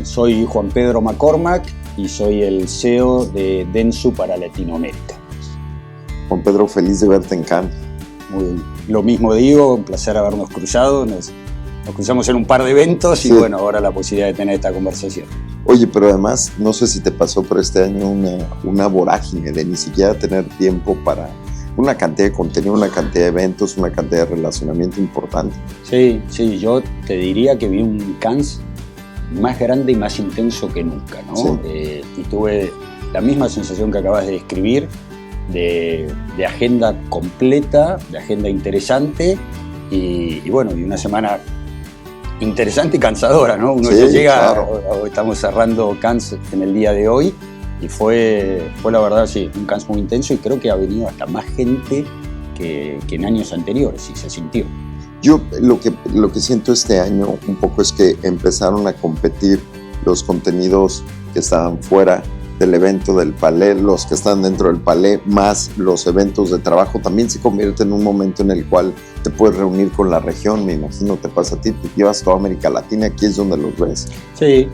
Soy Juan Pedro McCormack y soy el CEO de Dentsu para Latinoamérica. Juan Pedro, feliz de verte en Cannes. Muy bien. Lo mismo digo, un placer habernos cruzado. Nos cruzamos en un par de eventos y bueno, ahora la posibilidad de tener esta conversación. Oye, pero además, no sé si te pasó por este año una vorágine de ni siquiera tener tiempo para una cantidad de contenido, una cantidad de eventos, una cantidad de relacionamiento importante. Sí, yo te diría que vi un Cannes más grande y más intenso que nunca, ¿no? Sí. Y tuve la misma sensación que acabas de describir, de agenda completa, de agenda interesante y bueno, y una semana interesante y cansadora, ¿no? Uno ya llega, claro. Estamos cerrando Cannes en el día de hoy y fue la verdad, sí, un Cannes muy intenso y creo que ha venido hasta más gente que en años anteriores y se sintió. Yo lo que siento este año un poco es que empezaron a competir los contenidos que estaban fuera del evento del Palais, los que están dentro del Palais, más los eventos de trabajo. También se convierte en un momento en el cual te puedes reunir con la región. Me imagino te pasa a ti, te llevas toda América Latina, aquí es donde los ves. Sí,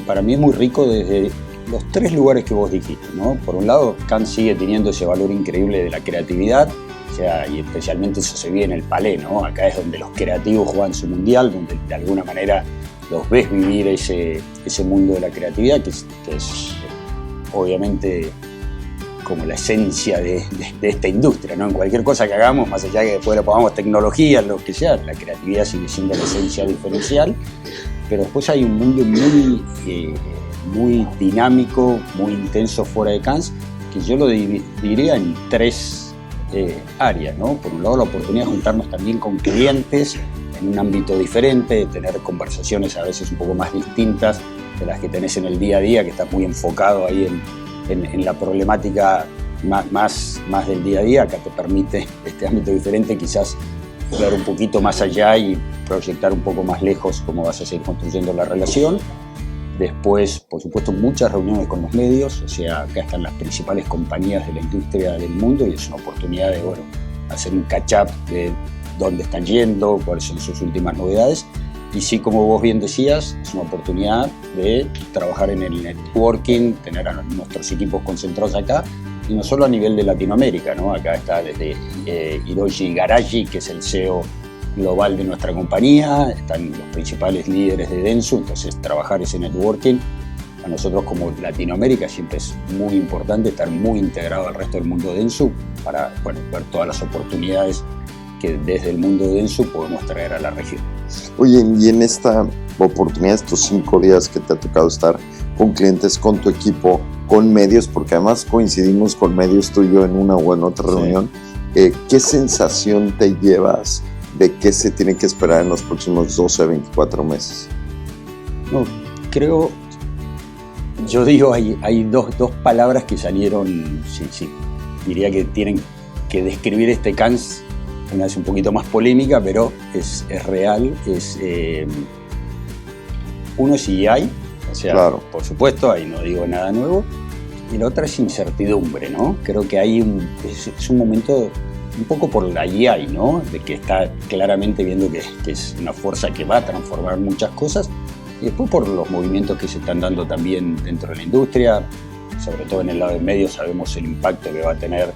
para mí es muy rico desde los tres lugares que vos dijiste, ¿no? Por un lado, Cannes sigue teniendo ese valor increíble de la creatividad, o sea, y especialmente eso se ve en el Palais, ¿no? Acá es donde los creativos juegan su mundial, donde de alguna manera los ves vivir ese mundo de la creatividad, que es obviamente como la esencia de esta industria, ¿no? En cualquier cosa que hagamos, más allá de que después le pongamos tecnología, lo que sea, la creatividad sigue siendo la esencia diferencial, pero después hay un mundo muy dinámico, muy intenso fuera de Cannes, que yo lo diría en tres áreas, ¿no? Por un lado, la oportunidad de juntarnos también con clientes en un ámbito diferente, de tener conversaciones a veces un poco más distintas de las que tenés en el día a día, que estás muy enfocado ahí en la problemática más del día a día. Acá te permite este ámbito diferente quizás ver un poquito más allá y proyectar un poco más lejos cómo vas a seguir construyendo la relación. Después, por supuesto, muchas reuniones con los medios, o sea, acá están las principales compañías de la industria del mundo y es una oportunidad de, bueno, hacer un catch-up de dónde están yendo, cuáles son sus últimas novedades. Y sí, como vos bien decías, es una oportunidad de trabajar en el networking, tener a nuestros equipos concentrados acá, y no solo a nivel de Latinoamérica, ¿no? Acá está desde Hiroshi Igarashi, que es el CEO global de nuestra compañía, están los principales líderes de Dentsu, entonces trabajar ese networking a nosotros como Latinoamérica siempre es muy importante, estar muy integrado al resto del mundo de Dentsu para, bueno, ver todas las oportunidades que desde el mundo de Dentsu podemos traer a la región. Oye, y en esta oportunidad, estos 5 días que te ha tocado estar con clientes, con tu equipo, con medios, porque además coincidimos con medios tú y yo en una o en otra reunión, ¿qué sensación te llevas de qué se tiene que esperar en los próximos 12 a 24 meses? No, creo, yo digo, hay dos palabras que salieron, sí, diría que tienen que describir este Cannes. Una es un poquito más polémica, pero es real. Uno es EI, o sea, claro. Por supuesto, ahí no digo nada nuevo. Y la otra es incertidumbre, ¿no? Creo que es un momento un poco por la EI, ¿no? De que está claramente viendo que es una fuerza que va a transformar muchas cosas. Y después por los movimientos que se están dando también dentro de la industria, sobre todo en el lado de medios, sabemos el impacto que va a tener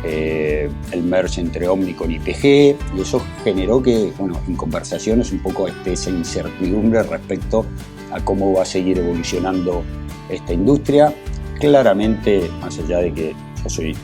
el merge entre Omnicom y IPG, y eso generó que, bueno, en conversaciones un poco esa incertidumbre respecto a cómo va a seguir evolucionando esta industria. Claramente, más allá de que yo soy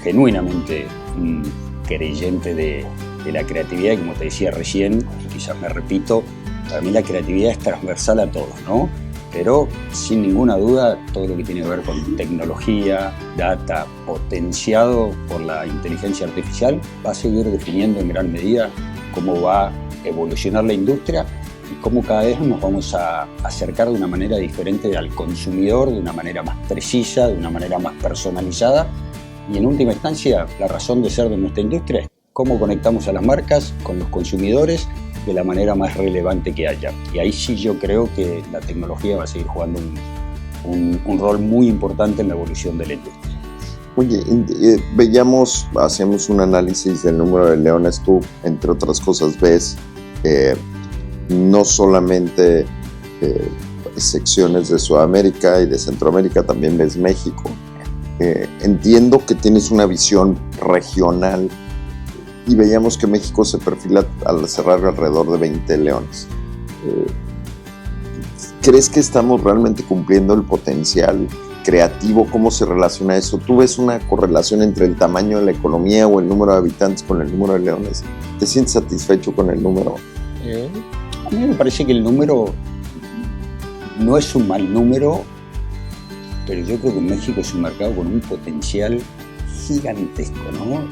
genuinamente un creyente de la creatividad, y como te decía recién, y quizás me repito, para mí la creatividad es transversal a todos, ¿no? Pero sin ninguna duda todo lo que tiene que ver con tecnología, data, potenciado por la inteligencia artificial, va a seguir definiendo en gran medida cómo va a evolucionar la industria y cómo cada vez nos vamos a acercar de una manera diferente al consumidor, de una manera más precisa, de una manera más personalizada. Y en última instancia, la razón de ser de nuestra industria es cómo conectamos a las marcas con los consumidores de la manera más relevante que haya. Y ahí sí yo creo que la tecnología va a seguir jugando un rol muy importante en la evolución de la industria. Oye, hacíamos un análisis del número de leones. Tú, entre otras cosas, ves no solamente secciones de Sudamérica y de Centroamérica, también ves México. Entiendo que tienes una visión regional y veíamos que México se perfila al cerrar alrededor de 20 leones. ¿Crees que estamos realmente cumpliendo el potencial creativo? ¿Cómo se relaciona eso? ¿Tú ves una correlación entre el tamaño de la economía o el número de habitantes con el número de leones? ¿Te sientes satisfecho con el número? A mí me parece que el número no es un mal número, pero yo creo que México es un mercado con un potencial gigantesco, ¿no?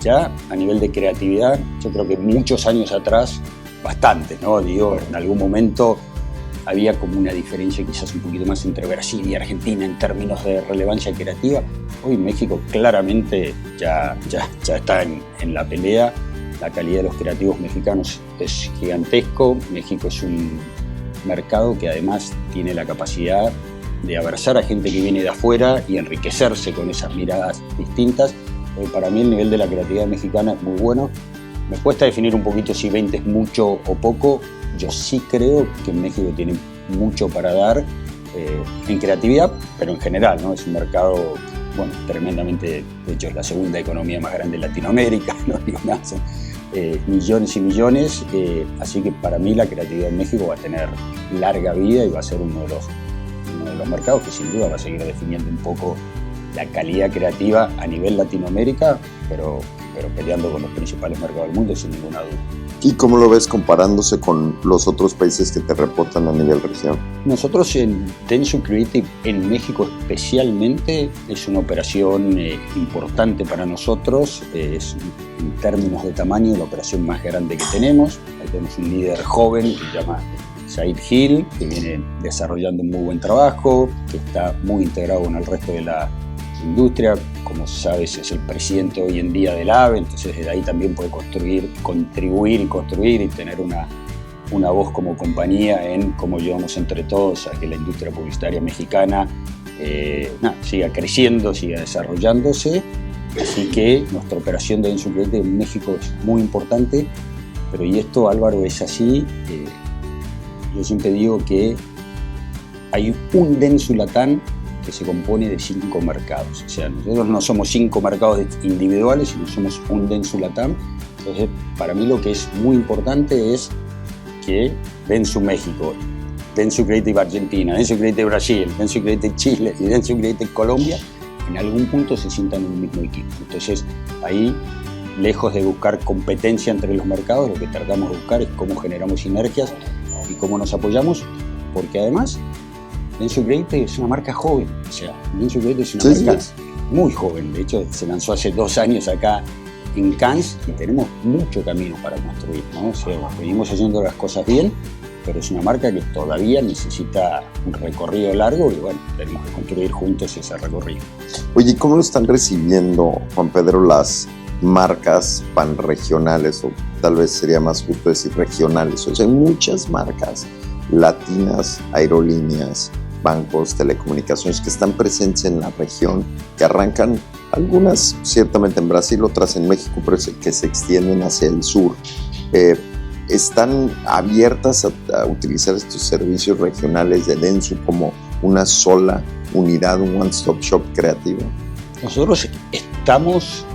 Ya a nivel de creatividad, yo creo que muchos años atrás, bastante, ¿no? Digo, en algún momento había como una diferencia quizás un poquito más entre Brasil y Argentina en términos de relevancia creativa. Hoy México claramente ya está en la pelea. La calidad de los creativos mexicanos es gigantesco. México es un mercado que además tiene la capacidad de abrazar a gente que viene de afuera y enriquecerse con esas miradas distintas. Para mí el nivel de la creatividad mexicana es muy bueno. Me cuesta definir un poquito si 20 es mucho o poco. Yo sí creo que México tiene mucho para dar en creatividad, pero en general, ¿no? Es un mercado, bueno, tremendamente, de hecho es la segunda economía más grande de Latinoamérica, no digo nada, son millones y millones, así que para mí la creatividad en México va a tener larga vida y va a ser uno de los mercados que sin duda va a seguir definiendo un poco la calidad creativa a nivel Latinoamérica, pero peleando con los principales mercados del mundo sin ninguna duda. ¿Y cómo lo ves comparándose con los otros países que te reportan a nivel región? Nosotros en Dentsu Creative, en México especialmente, es una operación importante para nosotros. Es en términos de tamaño la operación más grande que tenemos. Ahí tenemos un líder joven que se llama Said Gil, que viene desarrollando un muy buen trabajo, que está muy integrado con el resto de la industria. Como sabes, es el presidente hoy en día del AVE, entonces desde ahí también puede contribuir y construir y tener una voz como compañía en cómo llevamos entre todos a que la industria publicitaria mexicana siga creciendo, siga desarrollándose. Así que nuestra operación de Dentsu Creative en México es muy importante, pero y esto, Álvaro, es así. Yo siempre digo que hay un Dentsu Latam que se compone de 5 mercados. O sea, nosotros no somos 5 mercados individuales, sino somos un Dentsu Latam. Entonces, para mí lo que es muy importante es que Dentsu México, Dentsu Creative Argentina, Dentsu Creative Brasil, Dentsu Creative Chile y Dentsu Creative Colombia en algún punto se sientan en un mismo equipo. Entonces, ahí, lejos de buscar competencia entre los mercados, lo que tratamos de buscar es cómo generamos sinergias y cómo nos apoyamos, porque además Dentsu Creative es una marca joven, o sea, Dentsu Creative es una marca muy joven. De hecho, se lanzó hace 2 años acá en Cannes y tenemos mucho camino para construir, ¿no? O sea, venimos haciendo las cosas bien, pero es una marca que todavía necesita un recorrido largo y bueno, tenemos que construir juntos ese recorrido. Oye, ¿cómo lo están recibiendo, Juan Pedro, las marcas panregionales, o tal vez sería más justo decir regionales? O sea, hay muchas marcas latinas, aerolíneas, bancos, telecomunicaciones que están presentes en la región, que arrancan algunas ciertamente en Brasil, otras en México, pero que se extienden hacia el sur. ¿Están abiertas a utilizar estos servicios regionales de Dentsu como una sola unidad, un one-stop shop creativo? Nosotros estamos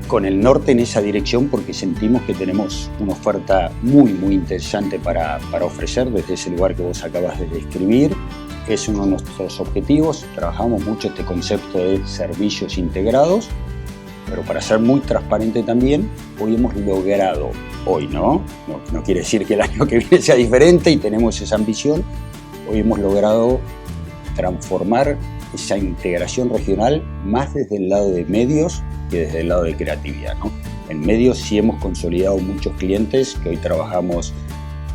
con el norte en esa dirección porque sentimos que tenemos una oferta muy, muy interesante para ofrecer desde ese lugar que vos acabas de describir. Es uno de nuestros objetivos. Trabajamos mucho este concepto de servicios integrados, pero para ser muy transparente también, hoy hemos logrado, no quiere decir que el año que viene sea diferente y tenemos esa ambición, hoy hemos logrado transformar esa integración regional más desde el lado de medios que desde el lado de creatividad, ¿no? En medios sí hemos consolidado muchos clientes que hoy trabajamos,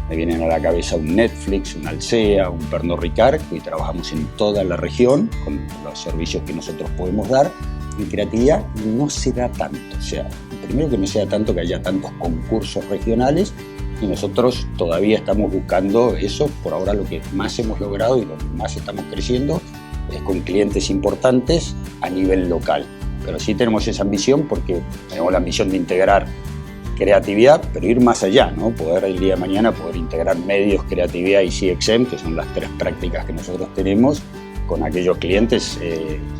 me vienen a la cabeza un Netflix, un Alsea, un Pernod Ricard, que hoy trabajamos en toda la región con los servicios que nosotros podemos dar. En creatividad no se da tanto, o sea, primero que no se da tanto que haya tantos concursos regionales y nosotros todavía estamos buscando eso. Por ahora lo que más hemos logrado y lo que más estamos creciendo es con clientes importantes a nivel local. Pero sí tenemos esa ambición porque tenemos la ambición de integrar creatividad, pero ir más allá, ¿no? Poder el día de mañana poder integrar medios, creatividad y CXM, que son las 3 prácticas que nosotros tenemos, con aquellos clientes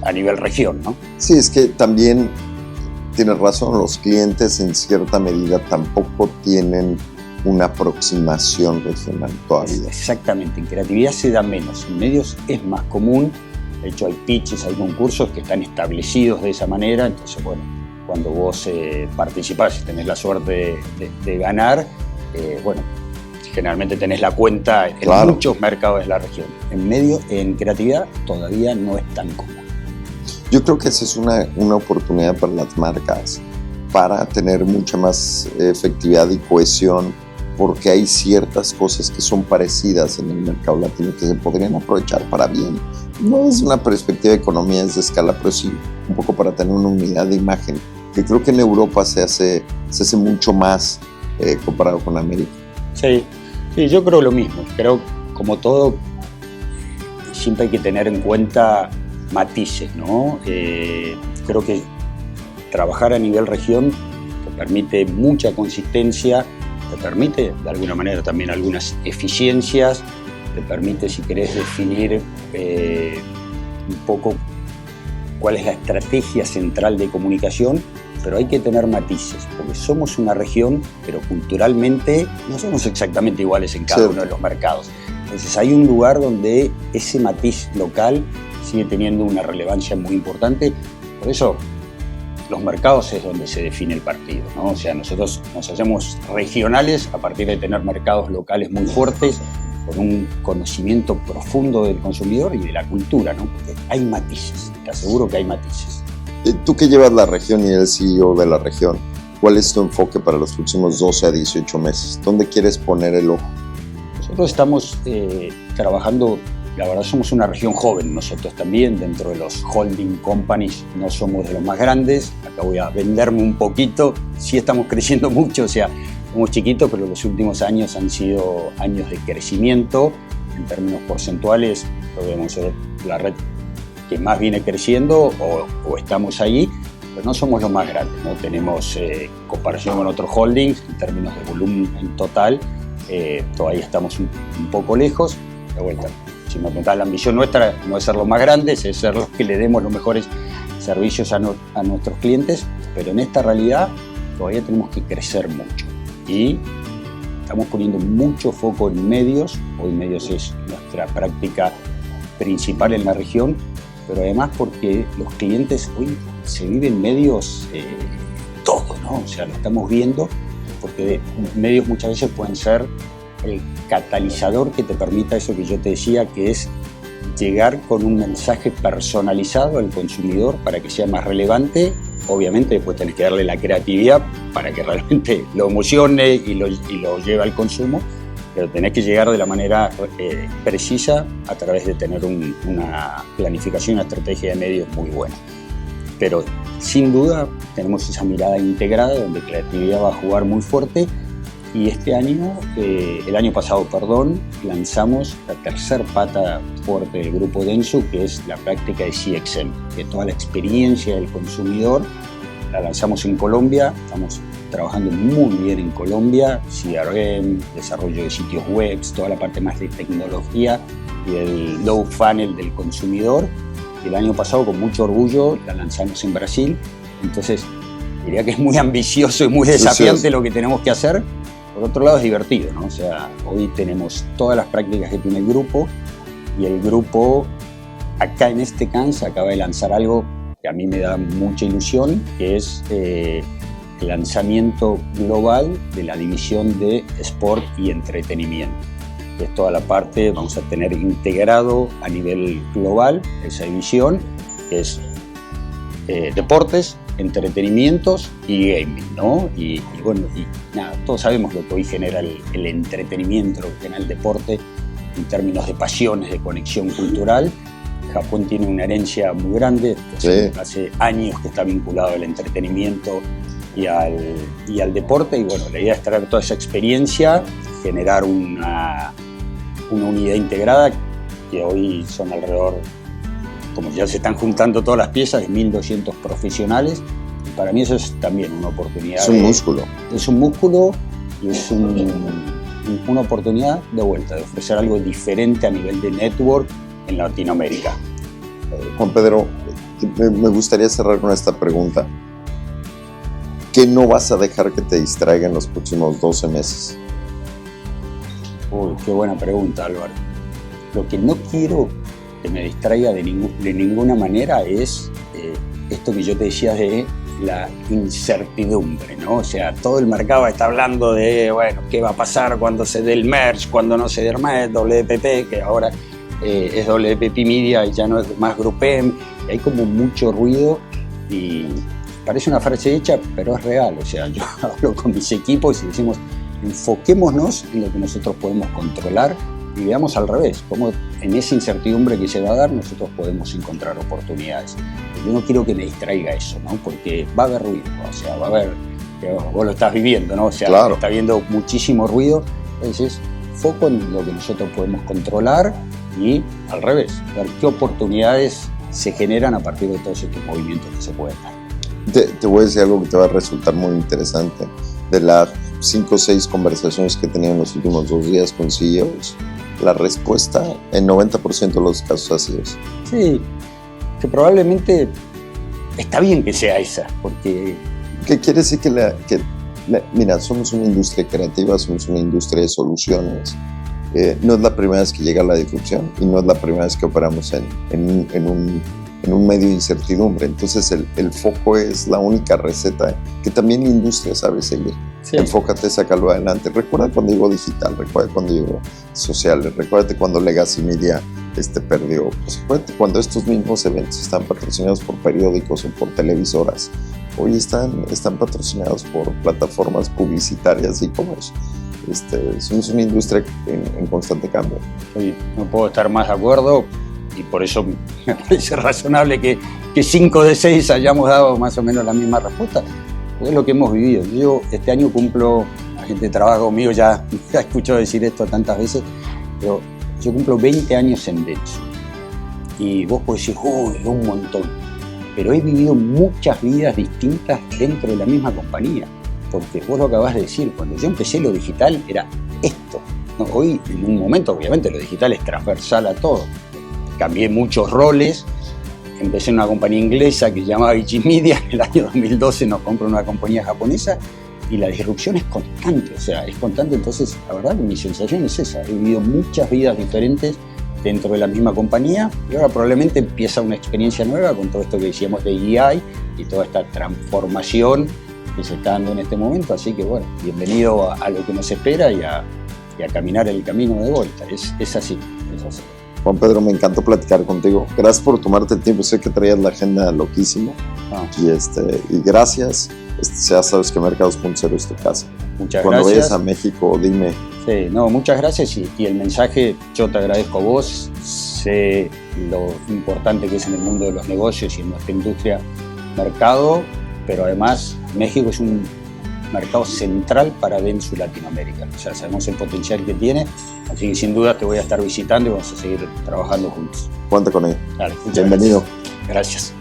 a nivel región, ¿no? Sí, es que también tienes razón, los clientes en cierta medida tampoco tienen una aproximación regional todavía. Exactamente, en creatividad se da menos, en medios es más común, de hecho hay pitches, hay concursos que están establecidos de esa manera, entonces bueno, cuando vos participás y tenés la suerte de ganar, bueno, generalmente tenés la cuenta en claro. Muchos mercados de la región. En medio, en creatividad todavía no es tan común. Yo creo que esa es una oportunidad para las marcas para tener mucha más efectividad y cohesión, porque hay ciertas cosas que son parecidas en el mercado latino que se podrían aprovechar para bien. No es una perspectiva de economía de escala, pero sí un poco para tener una unidad de imagen, que creo que en Europa se hace mucho más comparado con América. Sí, yo creo lo mismo. Creo, como todo, siempre hay que tener en cuenta matices, ¿no? Creo que trabajar a nivel región te permite mucha consistencia, te permite de alguna manera también algunas eficiencias, te permite, si querés, definir un poco cuál es la estrategia central de comunicación, pero hay que tener matices, porque somos una región, pero culturalmente no somos exactamente iguales en cada uno de los mercados. Entonces hay un lugar donde ese matiz local sigue teniendo una relevancia muy importante. Por eso los mercados es donde se define el partido, ¿no? O sea, nosotros nos hacemos regionales a partir de tener mercados locales muy fuertes, con un conocimiento profundo del consumidor y de la cultura, ¿no? Porque hay matices, te aseguro que hay matices. Tú que llevas la región y eres CEO de la región, ¿cuál es tu enfoque para los próximos 12 a 18 meses? ¿Dónde quieres poner el ojo? Nosotros estamos trabajando, la verdad somos una región joven, nosotros también, dentro de los holding companies no somos de los más grandes, acá voy a venderme un poquito, sí estamos creciendo mucho, o sea, somos chiquitos, pero los últimos años han sido años de crecimiento, en términos porcentuales, debemos ser la red que más viene creciendo o estamos ahí, pero no somos los más grandes, ¿no? Tenemos comparación con otros holdings, en términos de volumen en total, todavía estamos un poco lejos. De vuelta, si me preguntás, la ambición nuestra no es ser los más grandes, es ser los que le demos los mejores servicios a nuestros clientes, pero en esta realidad todavía tenemos que crecer mucho y estamos poniendo mucho foco en medios. Hoy medios es nuestra práctica principal en la región, pero además porque los clientes hoy se viven medios todo, ¿no? O sea, lo estamos viendo porque medios muchas veces pueden ser el catalizador que te permita eso que yo te decía, que es llegar con un mensaje personalizado al consumidor para que sea más relevante. Obviamente después tenés que darle la creatividad para que realmente lo emocione y lo lleve al consumo, pero tenés que llegar de la manera precisa a través de tener una planificación, una estrategia de medios muy buena. Pero sin duda tenemos esa mirada integrada donde creatividad va a jugar muy fuerte. Y este año, el año pasado, lanzamos la tercer pata fuerte del grupo Dentsu, que es la práctica de CXM, que toda la experiencia del consumidor la lanzamos en Colombia. Estamos trabajando muy bien en Colombia, CRM, desarrollo de sitios web, toda la parte más de tecnología y el low funnel del consumidor. El año pasado, con mucho orgullo, la lanzamos en Brasil. Entonces, diría que es muy ambicioso y muy desafiante lo que tenemos que hacer. Por otro lado, es divertido, ¿no? O sea, hoy tenemos todas las prácticas que tiene el grupo y el grupo, acá en este CANS, acaba de lanzar algo que a mí me da mucha ilusión, que es el lanzamiento global de la división de Sport y Entretenimiento. Es toda la parte, vamos a tener integrado a nivel global esa división, que es deportes, entretenimientos y gaming, ¿no? Y bueno, nada, todos sabemos lo que hoy genera el entretenimiento, lo que genera el deporte en términos de pasiones, de conexión cultural. Japón tiene una herencia muy grande, hace años que está vinculado al entretenimiento y al deporte, y bueno, la idea es traer toda esa experiencia, generar una unidad integrada, que hoy son alrededor, como ya se están juntando todas las piezas, de 1.200 profesionales, para mí eso es también una oportunidad. Es un músculo. Es un músculo y es una oportunidad de vuelta, de ofrecer algo diferente a nivel de network en Latinoamérica. Juan Pedro, me gustaría cerrar con esta pregunta. ¿Qué no vas a dejar que te distraiga en los próximos 12 meses? Uy, qué buena pregunta, Álvaro. Lo que no quiero que me distraiga de ninguna manera es esto que yo te decía de la incertidumbre, ¿no? O sea, todo el mercado está hablando de, bueno, qué va a pasar cuando se dé el merge, cuando no se dé el merge, WPP, que ahora es WPP Media y ya no es más GroupM, y hay como mucho ruido y parece una frase hecha, pero es real. O sea, yo hablo con mis equipos y decimos, enfoquémonos en lo que nosotros podemos controlar y veamos al revés, cómo en esa incertidumbre que se va a dar nosotros podemos encontrar oportunidades. Yo no quiero que me distraiga eso, ¿no? Porque va a haber ruido, o sea, va a haber, vos lo estás viviendo, ¿no? O sea, claro, está habiendo muchísimo ruido, entonces foco en lo que nosotros podemos controlar y al revés, ver qué oportunidades se generan a partir de todos estos movimientos que se pueden dar. Te voy a decir algo que te va a resultar muy interesante. De las 5 o 6 conversaciones que he tenido en los últimos 2 días con CEOs, la respuesta en 90% de los casos ha sido esa. Sí, que probablemente está bien que sea esa, porque... ¿Qué quiere decir? Mira, somos una industria creativa, somos una industria de soluciones. No es la primera vez que llega la disrupción y no es la primera vez que operamos en un medio de incertidumbre. Entonces el foco es la única receta que también la industria sabe seguir. Sí. Enfócate, sácalo adelante. Recuerda cuando llegó digital, recuerda cuando llegó sociales, recuérdate cuando Legacy Media perdió. Pues recuérdate cuando estos mismos eventos están patrocinados por periódicos o por televisoras. Hoy están patrocinados por plataformas publicitarias y e-commerce. Somos una industria en constante cambio. Sí, no puedo estar más de acuerdo y por eso me parece razonable que 5 de 6 hayamos dado más o menos la misma respuesta. Es lo que hemos vivido. Yo este año cumplo, la gente que trabaja conmigo ya escuchó decir esto tantas veces, pero yo cumplo 20 años en Dentsu. Y vos podés decir, uy, un montón. Pero he vivido muchas vidas distintas dentro de la misma compañía. Porque vos lo acabás de decir, cuando yo empecé lo digital era esto. ¿No? Hoy, en un momento, obviamente, lo digital es transversal a todo. Cambié muchos roles. Empecé en una compañía inglesa que se llamaba Ichi Media. En el año 2012 nos compró una compañía japonesa. Y la disrupción es constante, o sea, es constante. Entonces, la verdad, mi sensación es esa. He vivido muchas vidas diferentes dentro de la misma compañía y ahora probablemente empieza una experiencia nueva con todo esto que decíamos de EI y toda esta transformación que se está dando en este momento. Así que, bueno, bienvenido a lo que nos espera y a caminar el camino de vuelta. Es así, es así. Juan Pedro, me encantó platicar contigo. Gracias por tomarte el tiempo. Sé que traías la agenda loquísima. Y gracias. Ya sabes que Mercados.0 es tu casa. Muchas Cuando gracias. vayas a México, dime. Sí, no, muchas gracias y el mensaje, yo te agradezco a vos. Sé lo importante que es en el mundo de los negocios y en nuestra industria mercado, pero además México es un mercado central para Dentsu Latinoamérica. O sea, sabemos el potencial que tiene, así que sin duda te voy a estar visitando y vamos a seguir trabajando juntos. Cuenta con ello. Dale, bienvenido. Gracias.